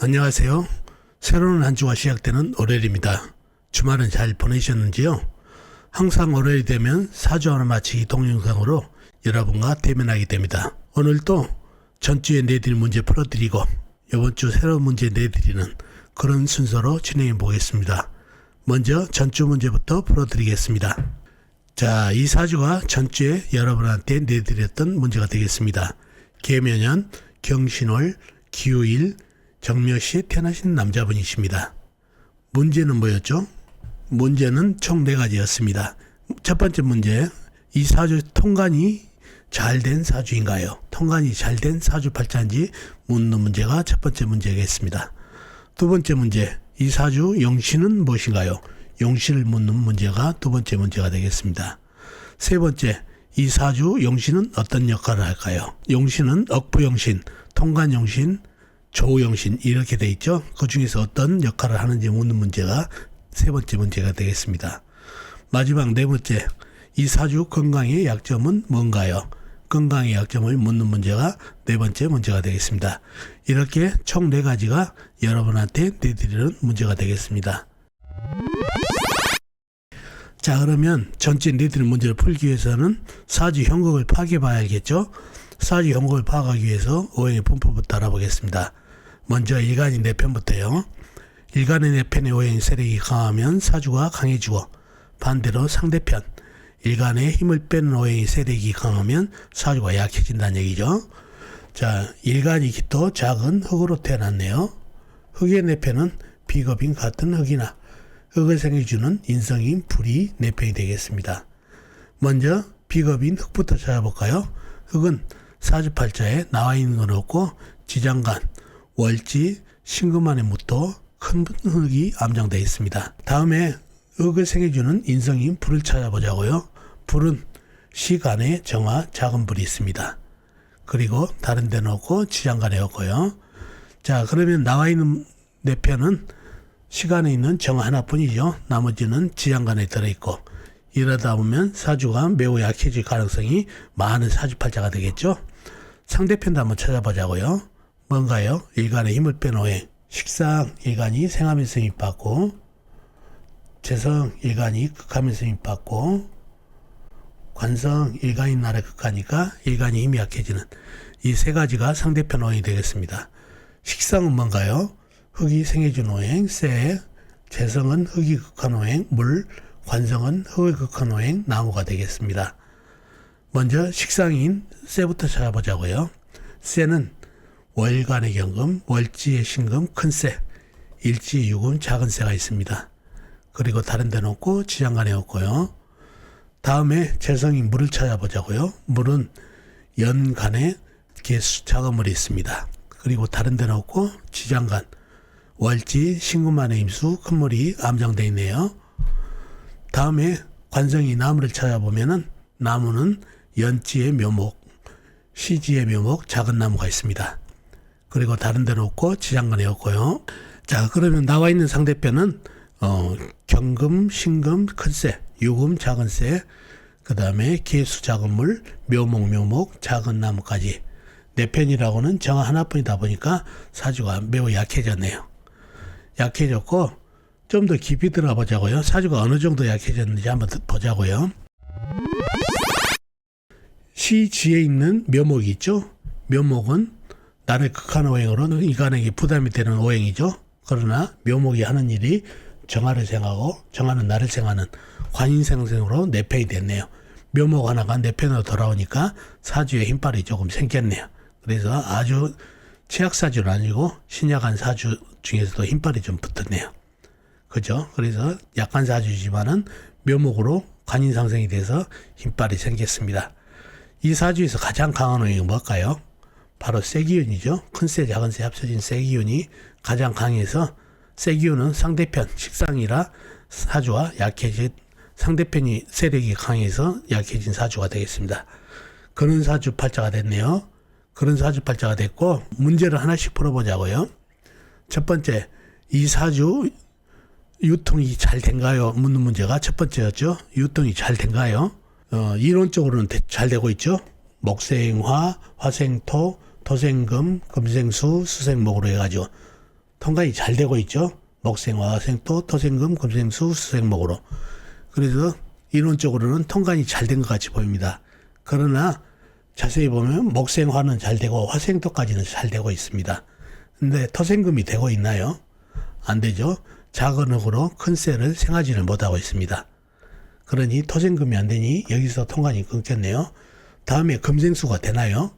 안녕하세요. 새로운 한 주가 시작되는 월요일입니다. 주말은 잘 보내셨는지요? 항상 월요일이 되면 사주 하나 맞히기 동영상으로 여러분과 대면하게 됩니다. 오늘도 전주에 내드린 문제 풀어드리고 이번 주 새로운 문제 내드리는 그런 순서로 진행해 보겠습니다. 먼저 전주 문제부터 풀어드리겠습니다. 자, 이 사주가 전주에 여러분한테 내드렸던 문제가 되겠습니다. 계묘년 경신월 기후일 정묘시에 태어나신 남자분이십니다. 문제는 뭐였죠? 문제는 총 4가지였습니다. 첫 번째 문제, 이 사주 통관이 잘 된 사주인가요? 통관이 잘 된 사주팔자인지 묻는 문제가 첫 번째 문제겠습니다. 두 번째 문제, 이 사주 용신은 무엇인가요? 용신을 묻는 문제가 두 번째 문제가 되겠습니다. 세 번째, 이 사주 용신은 어떤 역할을 할까요? 용신은 억부용신, 통관용신, 조용신 이렇게 돼 있죠. 그 중에서 어떤 역할을 하는지 묻는 문제가 세 번째 문제가 되겠습니다. 마지막 네 번째, 이 사주 건강의 약점은 뭔가요? 건강의 약점을 묻는 문제가 네 번째 문제가 되겠습니다. 이렇게 총 4가지가 여러분한테 내드리는 문제가 되겠습니다. 자, 그러면 전체 내드리는 문제를 풀기 위해서는 사주 형국을 파악해 봐야 알겠죠? 사주 형국을 파악하기 위해서 오행의 분포부터 알아보겠습니다. 먼저 일간이 내편부터요. 일간의 내편의 오행 세력이 강하면 사주가 강해지고 반대로 상대편 일간의 힘을 빼는 오행의 세력이 강하면 사주가 약해진다는 얘기죠. 자, 일간이 기토 작은 흙으로 태어났네요. 흙의 내편은 비겁인 같은 흙이나 흙을 생겨주는 인성인 불이 내편이 되겠습니다. 먼저 비겁인 흙부터 찾아볼까요? 흙은 사주팔자에 나와 있는 건 없고 지장간, 월지, 신금안의 무토, 큰 흙이 암장되어 있습니다. 다음에 흙을 생겨주는 인성인 불을 찾아보자고요. 불은 시간에 정화 작은 불이 있습니다. 그리고 다른 데는 없고 지장간에 없고요. 자, 그러면 나와 있는 내편은 시간에 있는 정화 하나뿐이죠. 나머지는 지장간에 들어있고 이러다 보면 사주가 매우 약해질 가능성이 많은 사주팔자가 되겠죠. 상대편도 한번 찾아보자고요. 뭔가요? 일간의 힘을 뺀 오행. 식상 일간이 생하면서 힘 받고 재성 일간이 극하면서 힘 받고 관성 일간이 날에 극하니까 일간이 힘이 약해지는 이 3가지가 상대편 오행이 되겠습니다. 식상은 뭔가요? 흙이 생해준 오행, 쇠, 재성은 흙이 극한 오행, 물, 관성은 흙을 극한 오행, 나무가 되겠습니다. 먼저 식상인 쇠부터 찾아보자고요. 쇠는 월간의 경금, 월지의 신금, 큰 쇠, 일지의 유금, 작은 쇠가 있습니다. 그리고 다른 데는 없고 지장간에 없고요. 다음에 재성인 물을 찾아보자고요. 물은 연간에 개수 작은 물이 있습니다. 그리고 다른 데는 없고 지장간, 월지, 신금안의 임수, 큰 물이 암장되어 있네요. 다음에 관성이 나무를 찾아보면은 나무는 연지의 묘목, 시지의 묘목, 작은 나무가 있습니다. 그리고 다른 데는 없고 지장간에 없고요. 자, 그러면 나와 있는 상대편은 경금, 신금, 큰 쇠, 유금, 작은 쇠, 그 다음에 개수, 작은 물, 묘목, 작은 나무까지 내편이라고는 정화 하나뿐이다 보니까 사주가 매우 약해졌네요. 약해졌고 좀 더 깊이 들어가 보자고요. 사주가 어느 정도 약해졌는지 한번 보자고요. 시지에 있는 묘목이 있죠. 묘목은 나를 극한 오행으로 인간에게 부담이 되는 오행이죠. 그러나 묘목이 하는 일이 정화를 생하고 정화는 나를 생하는 관인생생으로 내편이 됐네요. 묘목 하나가 내편으로 돌아오니까 사주에 힘빨이 조금 생겼네요. 그래서 아주 최악사주는 아니고 신약한 사주 중에서도 힘빨이 좀 붙었네요. 그죠? 그래서 약한 사주지만은 묘목으로 관인상생이 돼서 힘빨이 생겼습니다. 이 사주에서 가장 강한 오행이 뭘까요? 바로 쇠기운이죠. 큰 쇠, 작은 쇠 합쳐진 쇠기운이 가장 강해서 쇠기운은 상대편, 식상이라 사주와 약해진 상대편이 세력이 강해서 약해진 사주가 되겠습니다. 그런 사주팔자가 됐네요. 그런 사주팔자가 됐고 문제를 하나씩 풀어보자고요. 첫 번째, 이 사주 유통이 잘 된가요? 묻는 문제가 첫 번째였죠. 유통이 잘 된가요? 이론적으로는 잘 되고 있죠. 목생화, 화생토, 토생금, 금생수, 수생목으로 해가지고 통관이 잘 되고 있죠. 목생화, 화생토, 토생금, 금생수, 수생목으로. 그래서 이론적으로는 통관이 잘 된 것 같이 보입니다. 그러나 자세히 보면 목생화는 잘 되고 화생토까지는 잘 되고 있습니다. 근데 토생금이 되고 있나요? 안 되죠. 작은 흙으로 큰 쇠를 생하지를 못하고 있습니다. 그러니 토생금이 안 되니 여기서 통관이 끊겼네요. 다음에 금생수가 되나요?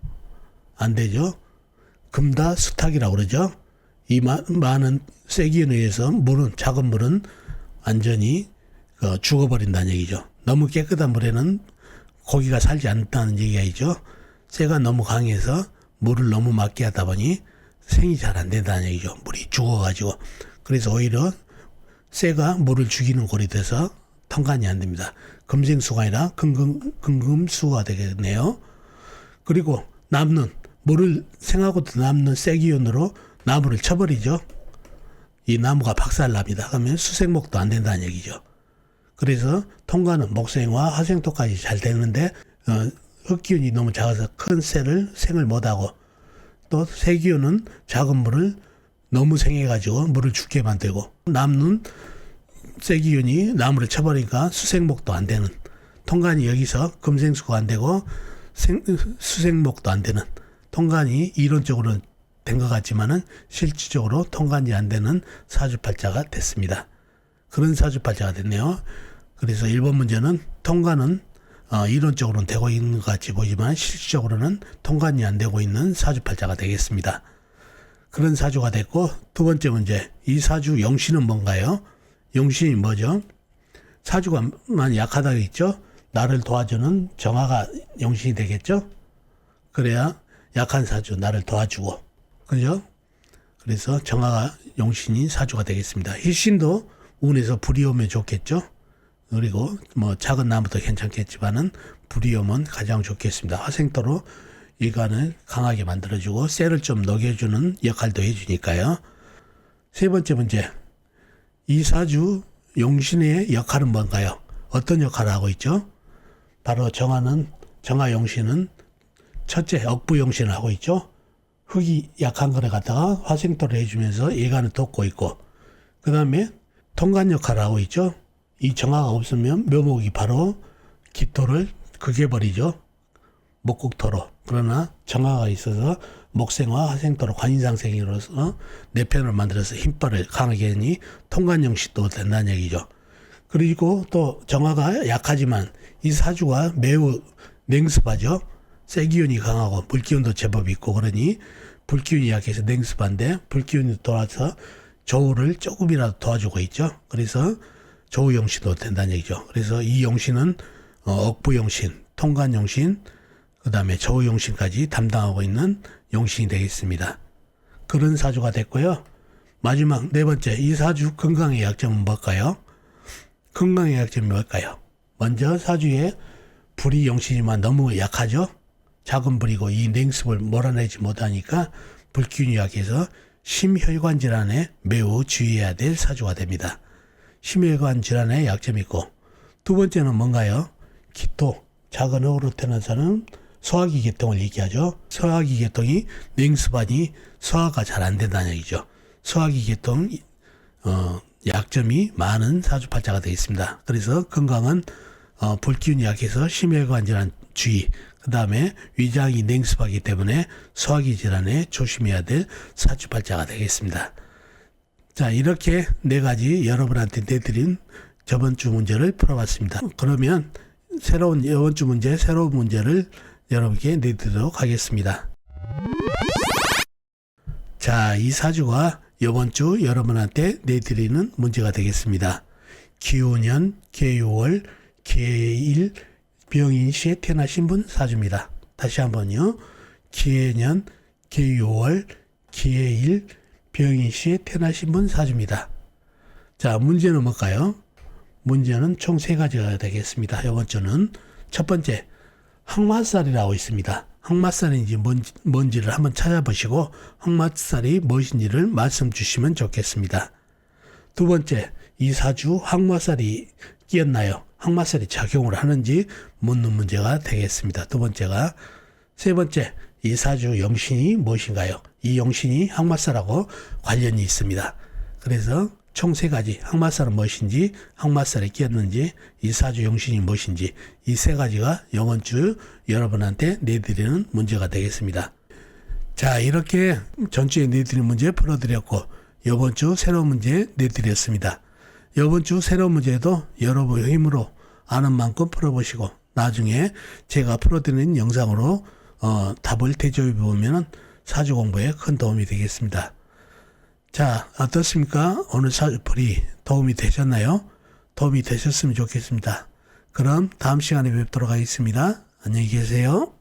안 되죠. 금다 수탁이라고 그러죠. 이 많은 쇠기운에 의해서 작은 물은 완전히 죽어버린다는 얘기죠. 너무 깨끗한 물에는 고기가 살지 않는다는 얘기가 쇠가 너무 강해서 물을 너무 맑게 하다 보니 생이 잘 안 된다는 얘기죠. 물이 죽어가지고. 그래서 오히려 쇠가 물을 죽이는 꼴이 돼서 통관이 안 됩니다. 금생수가 아니라 금금수가 되겠네요. 그리고 남는 물을 생하고도 남는 쇠기운으로 나무를 쳐버리죠. 이 나무가 박살납니다. 그러면 수생목도 안 된다는 얘기죠. 그래서 통관은 목생화, 화생토까지 잘 되는데 흙기운이 너무 작아서 큰 쇠를 생을 못하고 또 쇠기운은 작은 물을 너무 생해가지고 물을 죽게 만들고 남는 쇠기운이 나무를 쳐버리니까 수생목도 안 되는 통관이 여기서 금생수가 안 되고 수생목도 안 되는 통관이 이론적으로는 된 것 같지만은 실질적으로 통관이 안 되는 사주팔자가 됐습니다. 그런 사주팔자가 됐네요. 그래서 1번 문제는 통관은 이론적으로는 되고 있는 것 같이 보이지만 실질적으로는 통관이 안 되고 있는 사주팔자가 되겠습니다. 그런 사주가 됐고 두 번째 문제, 이 사주 용신은 뭔가요? 용신이 뭐죠? 사주가 많이 약하다고 했죠? 나를 도와주는 정화가 용신이 되겠죠? 그래야 약한 사주 나를 도와주고 그죠? 그래서 정화가 용신인 사주가 되겠습니다. 일신도 운에서 불이 오면 좋겠죠? 그리고 작은 나무도 괜찮겠지만은 불이 오면 가장 좋겠습니다. 화생토로 일간을 강하게 만들어주고 쇠를 좀 녹여주는 역할도 해주니까요. 세 번째 문제, 이 사주 용신의 역할은 뭔가요? 어떤 역할을 하고 있죠? 바로 정화 용신은 첫째 억부 용신을 하고 있죠. 흙이 약한 거를 갖다가 화생토를 해주면서 일간을 돕고 있고 그 다음에 통관 역할을 하고 있죠. 이 정화가 없으면 묘목이 바로 기토를 극해버리죠. 목국토로. 그러나 정화가 있어서 목생화, 화생토로 관인상생으로서 내 편을 만들어서 힘발을 강하게 하니 통관용신도 된다는 얘기죠. 그리고 또 정화가 약하지만 이 사주가 매우 냉습하죠. 쇠기운이 강하고 물기운도 제법 있고 그러니 불기운이 약해서 냉습한데 불기운이 돌아서 조우를 조금이라도 도와주고 있죠. 그래서 조우용신도 된다는 얘기죠. 그래서 이 용신은 억부용신, 통관용신, 그 다음에 조우용신까지 담당하고 있는 용신이 되겠습니다. 그런 사주가 됐고요. 마지막 네 번째, 이 사주 건강의 약점은 뭘까요? 건강의 약점이 뭘까요? 먼저 사주에 불이 용신이지만 너무 약하죠. 작은 불이고 이 냉습을 몰아내지 못하니까 불기운이 약해서 심혈관 질환에 매우 주의해야 될 사주가 됩니다. 심혈관 질환에 약점이 있고 두 번째는 뭔가요? 기토, 작은 흙으로 태어나서는 소화기 계통을 얘기하죠. 소화기 계통이 냉습하니 소화가 잘 안 된다는 얘기죠. 소화기 계통 약점이 많은 사주팔자가 되어 있습니다. 그래서 건강은 불기운이 약해서 심혈관 질환 주의, 그 다음에 위장이 냉습하기 때문에 소화기 질환에 조심해야 될 사주팔자가 되겠습니다. 자, 이렇게 네 가지 여러분한테 내드린 저번 주 문제를 풀어봤습니다. 그러면 이번 주 문제, 새로운 문제를 여러분께 내드리도록 하겠습니다. 자, 이 사주가 이번 주 여러분한테 내드리는 문제가 되겠습니다. 기우년, 계유월, 계일, 병인시에 태어나신 분 사주입니다. 다시 한번요. 기해년, 계유월, 계일, 병인시에 태어나신 분 사주입니다. 자, 문제는 뭘까요? 문제는 총 세 가지가 되겠습니다. 이번 주는 첫 번째, 항마살이라고 있습니다. 항마살인지 뭔지를 한번 찾아보시고 항마살이 무엇인지를 말씀 주시면 좋겠습니다. 두 번째, 이 사주 항마살이 끼었나요? 항마살이 작용을 하는지 묻는 문제가 되겠습니다. 두 번째가. 세 번째, 이 사주 영신이 무엇인가요? 이 영신이 항마살하고 관련이 있습니다. 그래서 총 3가지, 항마살은 무엇인지, 항마살에 끼었는지, 이 사주 영신이 무엇인지, 이 3가지가 이번 주 여러분한테 내드리는 문제가 되겠습니다. 자, 이렇게 전주에 내드리는 문제 풀어드렸고, 이번 주 새로운 문제 내드렸습니다. 이번 주 새로운 문제도 여러분의 힘으로 아는 만큼 풀어보시고, 나중에 제가 풀어드리는 영상으로 답을 대조해 보면 사주 공부에 큰 도움이 되겠습니다. 자, 어떻습니까? 오늘 사주풀이 도움이 되셨나요? 도움이 되셨으면 좋겠습니다. 그럼 다음 시간에 뵙도록 하겠습니다. 안녕히 계세요.